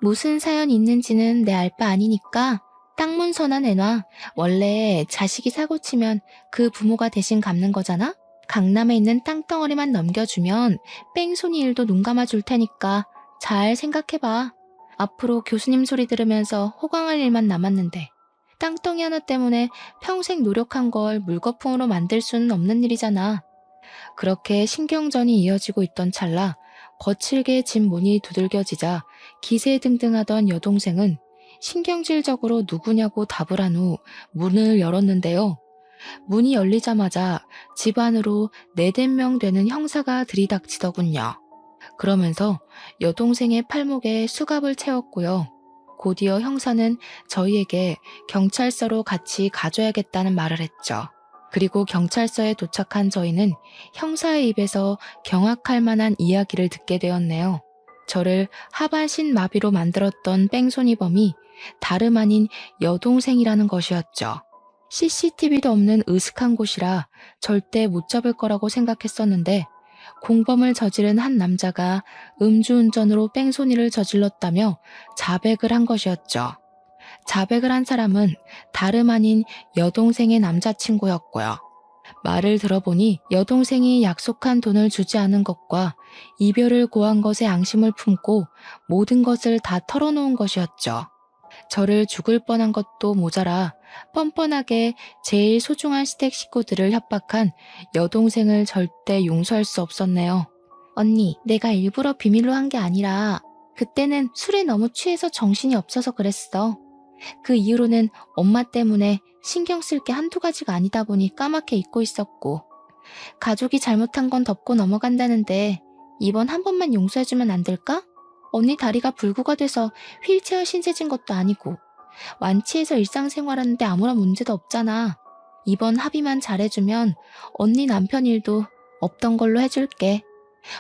[SPEAKER 1] 무슨 사연이 있는지는 내 알 바 아니니까 땅 문서나 내놔. 원래 자식이 사고치면 그 부모가 대신 갚는 거잖아? 강남에 있는 땅덩어리만 넘겨주면 뺑소니 일도 눈 감아줄 테니까 잘 생각해봐. 앞으로 교수님 소리 들으면서 호강할 일만 남았는데 땅덩이 하나 때문에 평생 노력한 걸 물거품으로 만들 수는 없는 일이잖아. 그렇게 신경전이 이어지고 있던 찰나 거칠게 집 문이 두들겨지자 기세등등하던 여동생은 신경질적으로 누구냐고 답을 한 후 문을 열었는데요. 문이 열리자마자 집 안으로 4~5명 되는 형사가 들이닥치더군요. 그러면서 여동생의 팔목에 수갑을 채웠고요. 곧이어 형사는 저희에게 경찰서로 같이 가줘야겠다는 말을 했죠. 그리고 경찰서에 도착한 저희는 형사의 입에서 경악할 만한 이야기를 듣게 되었네요. 저를 하반신 마비로 만들었던 뺑소니범이 다름 아닌 여동생이라는 것이었죠. CCTV도 없는 으슥한 곳이라 절대 못 잡을 거라고 생각했었는데 공범을 저지른 한 남자가 음주운전으로 뺑소니를 저질렀다며 자백을 한 것이었죠. 자백을 한 사람은 다름 아닌 여동생의 남자친구였고요. 말을 들어보니 여동생이 약속한 돈을 주지 않은 것과 이별을 고한 것에 앙심을 품고 모든 것을 다 털어놓은 것이었죠. 저를 죽을 뻔한 것도 모자라 뻔뻔하게 제일 소중한 시댁 식구들을 협박한 여동생을 절대 용서할 수 없었네요. 언니, 내가 일부러 비밀로 한 게 아니라 그때는 술에 너무 취해서 정신이 없어서 그랬어. 그 이후로는 엄마 때문에 신경 쓸 게 한두 가지가 아니다 보니 까맣게 잊고 있었고 가족이 잘못한 건 덮고 넘어간다는데 이번 한 번만 용서해주면 안 될까? 언니 다리가 불구가 돼서 휠체어 신세진 것도 아니고 완치해서 일상생활하는데 아무런 문제도 없잖아. 이번 합의만 잘해주면 언니 남편 일도 없던 걸로 해줄게.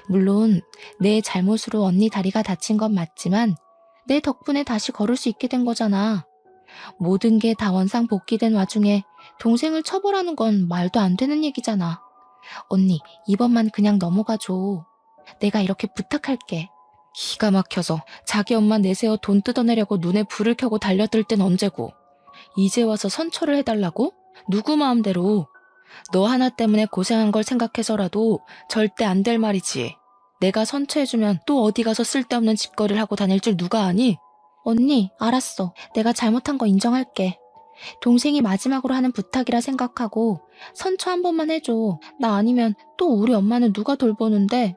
[SPEAKER 1] 물론 내 잘못으로 언니 다리가 다친 건 맞지만 내 덕분에 다시 걸을 수 있게 된 거잖아. 모든 게 다 원상복귀된 와중에 동생을 처벌하는 건 말도 안 되는 얘기잖아. 언니, 이번만 그냥 넘어가줘. 내가 이렇게 부탁할게. 기가 막혀서 자기 엄마 내세워 돈 뜯어내려고 눈에 불을 켜고 달려들 땐 언제고. 이제 와서 선처를 해달라고? 누구 마음대로. 너 하나 때문에 고생한 걸 생각해서라도 절대 안 될 말이지. 내가 선처해주면 또 어디 가서 쓸데없는 짓거리를 하고 다닐 줄 누가 아니? 언니, 알았어. 내가 잘못한 거 인정할게. 동생이 마지막으로 하는 부탁이라 생각하고 선처 한 번만 해줘. 나 아니면 또 우리 엄마는 누가 돌보는데?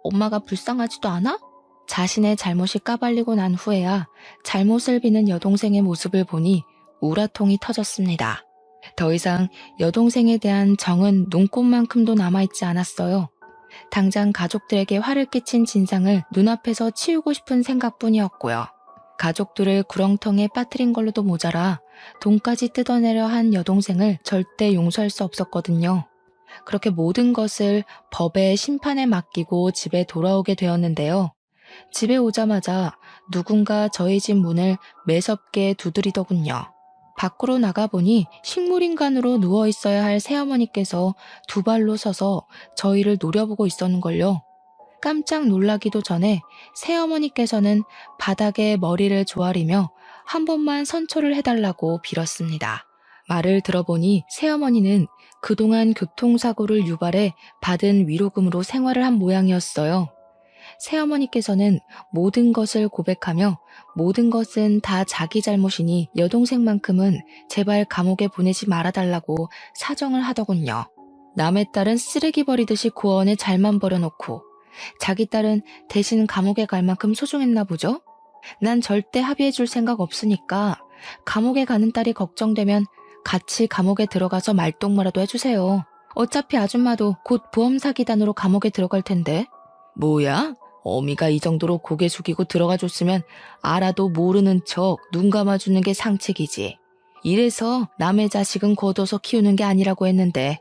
[SPEAKER 1] 엄마가 불쌍하지도 않아? 자신의 잘못이 까발리고 난 후에야 잘못을 비는 여동생의 모습을 보니 우라통이 터졌습니다. 더 이상 여동생에 대한 정은 눈꽃만큼도 남아있지 않았어요. 당장 가족들에게 화를 끼친 진상을 눈앞에서 치우고 싶은 생각뿐이었고요. 가족들을 구렁텅이에 빠뜨린 걸로도 모자라 돈까지 뜯어내려 한 여동생을 절대 용서할 수 없었거든요. 그렇게 모든 것을 법의 심판에 맡기고 집에 돌아오게 되었는데요. 집에 오자마자 누군가 저희 집 문을 매섭게 두드리더군요. 밖으로 나가보니 식물인간으로 누워있어야 할 새어머니께서 두 발로 서서 저희를 노려보고 있었는걸요. 깜짝 놀라기도 전에 새어머니께서는 바닥에 머리를 조아리며 한 번만 선처를 해달라고 빌었습니다. 말을 들어보니 새어머니는 그동안 교통사고를 유발해 받은 위로금으로 생활을 한 모양이었어요. 새어머니께서는 모든 것을 고백하며 모든 것은 다 자기 잘못이니 여동생만큼은 제발 감옥에 보내지 말아달라고 사정을 하더군요. 남의 딸은 쓰레기 버리듯이 고아원에 잘만 버려놓고 자기 딸은 대신 감옥에 갈 만큼 소중했나 보죠? 난 절대 합의해줄 생각 없으니까 감옥에 가는 딸이 걱정되면 같이 감옥에 들어가서 말동무라도 해주세요. 어차피 아줌마도 곧 보험사기단으로 감옥에 들어갈 텐데. 뭐야? 어미가 이 정도로 고개 숙이고 들어가 줬으면 알아도 모르는 척 눈 감아주는 게 상책이지. 이래서 남의 자식은 거둬서 키우는 게 아니라고 했는데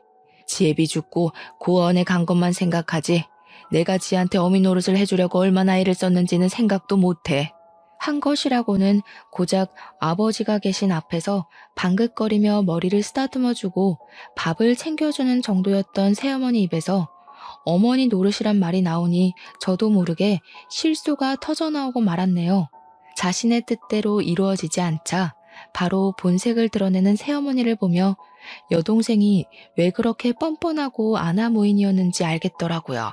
[SPEAKER 1] 지혜비 죽고 고아원에 간 것만 생각하지 내가 지한테 어미 노릇을 해주려고 얼마나 애를 썼는지는 생각도 못해. 한 것이라고는 고작 아버지가 계신 앞에서 방긋거리며 머리를 쓰다듬어주고 밥을 챙겨주는 정도였던 새어머니 입에서 어머니 노릇이란 말이 나오니 저도 모르게 실소가 터져나오고 말았네요. 자신의 뜻대로 이루어지지 않자 바로 본색을 드러내는 새어머니를 보며 여동생이 왜 그렇게 뻔뻔하고 아나무인이었는지 알겠더라고요.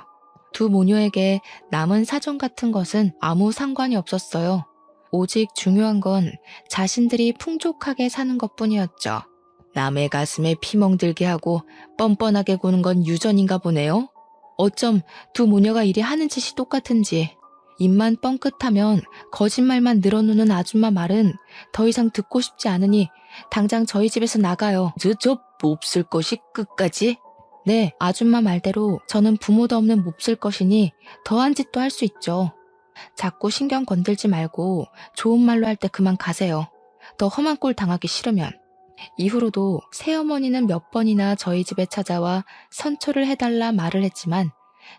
[SPEAKER 1] 두 모녀에게 남은 사정 같은 것은 아무 상관이 없었어요. 오직 중요한 건 자신들이 풍족하게 사는 것뿐이었죠. 남의 가슴에 피멍들게 하고 뻔뻔하게 구는 건 유전인가 보네요. 어쩜 두 모녀가 이리 하는 짓이 똑같은지. 입만 뻥끗하면 거짓말만 늘어놓는 아줌마 말은 더 이상 듣고 싶지 않으니 당장 저희 집에서 나가요. 저 몹쓸 것이 끝까지? 네, 아줌마 말대로 저는 부모도 없는 몹쓸 것이니 더한 짓도 할 수 있죠. 자꾸 신경 건들지 말고 좋은 말로 할 때 그만 가세요. 더 험한 꼴 당하기 싫으면. 이후로도 새어머니는 몇 번이나 저희 집에 찾아와 선처를 해달라 말을 했지만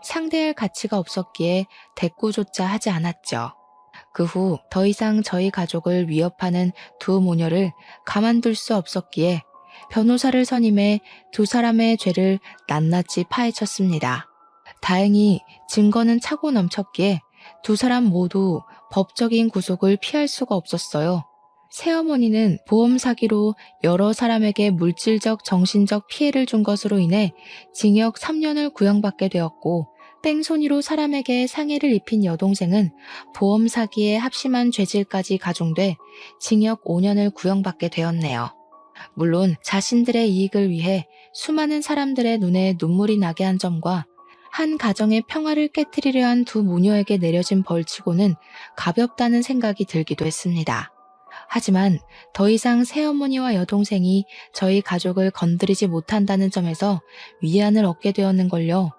[SPEAKER 1] 상대할 가치가 없었기에 대꾸조차 하지 않았죠. 그 후 더 이상 저희 가족을 위협하는 두 모녀를 가만둘 수 없었기에 변호사를 선임해 두 사람의 죄를 낱낱이 파헤쳤습니다. 다행히 증거는 차고 넘쳤기에 두 사람 모두 법적인 구속을 피할 수가 없었어요. 새어머니는 보험 사기로 여러 사람에게 물질적, 정신적 피해를 준 것으로 인해 징역 3년을 구형받게 되었고, 뺑소니로 사람에게 상해를 입힌 여동생은 보험 사기에 합심한 죄질까지 가중돼 징역 5년을 구형받게 되었네요. 물론 자신들의 이익을 위해 수많은 사람들의 눈에 눈물이 나게 한 점과 한 가정의 평화를 깨트리려 한 두 모녀에게 내려진 벌치고는 가볍다는 생각이 들기도 했습니다. 하지만 더 이상 새어머니와 여동생이 저희 가족을 건드리지 못한다는 점에서 위안을 얻게 되었는걸요.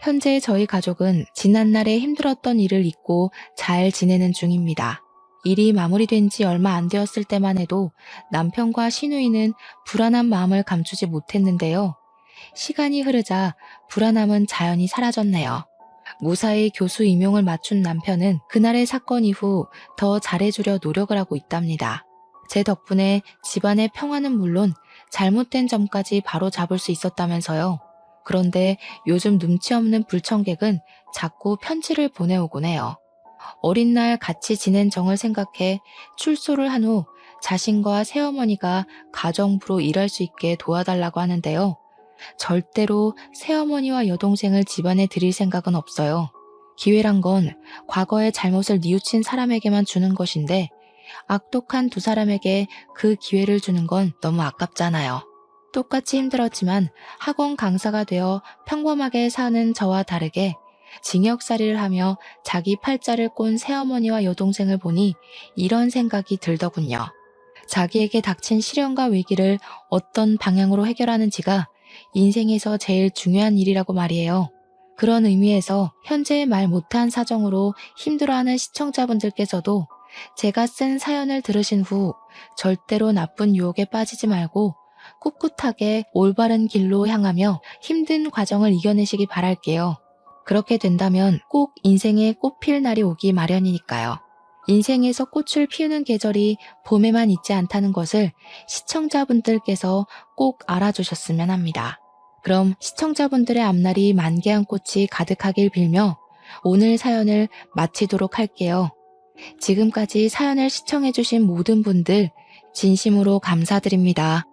[SPEAKER 1] 현재 저희 가족은 지난날에 힘들었던 일을 잊고 잘 지내는 중입니다. 일이 마무리된 지 얼마 안 되었을 때만 해도 남편과 시누이는 불안한 마음을 감추지 못했는데요. 시간이 흐르자 불안함은 자연히 사라졌네요. 무사히 교수 임용을 맞춘 남편은 그날의 사건 이후 더 잘해주려 노력을 하고 있답니다. 제 덕분에 집안의 평화는 물론 잘못된 점까지 바로 잡을 수 있었다면서요. 그런데 요즘 눈치 없는 불청객은 자꾸 편지를 보내오곤 해요. 어린 날 같이 지낸 정을 생각해 출소를 한 후 자신과 새어머니가 가정부로 일할 수 있게 도와달라고 하는데요. 절대로 새어머니와 여동생을 집안에 들일 생각은 없어요. 기회란 건 과거의 잘못을 뉘우친 사람에게만 주는 것인데 악독한 두 사람에게 그 기회를 주는 건 너무 아깝잖아요. 똑같이 힘들었지만 학원 강사가 되어 평범하게 사는 저와 다르게 징역살이를 하며 자기 팔자를 꼰 새어머니와 여동생을 보니 이런 생각이 들더군요. 자기에게 닥친 시련과 위기를 어떤 방향으로 해결하는지가 인생에서 제일 중요한 일이라고 말이에요. 그런 의미에서 현재 말 못한 사정으로 힘들어하는 시청자분들께서도 제가 쓴 사연을 들으신 후 절대로 나쁜 유혹에 빠지지 말고 꿋꿋하게 올바른 길로 향하며 힘든 과정을 이겨내시기 바랄게요. 그렇게 된다면 꼭 인생에 꽃 필 날이 오기 마련이니까요. 인생에서 꽃을 피우는 계절이 봄에만 있지 않다는 것을 시청자분들께서 꼭 알아주셨으면 합니다. 그럼 시청자분들의 앞날이 만개한 꽃이 가득하길 빌며 오늘 사연을 마치도록 할게요. 지금까지 사연을 시청해주신 모든 분들 진심으로 감사드립니다.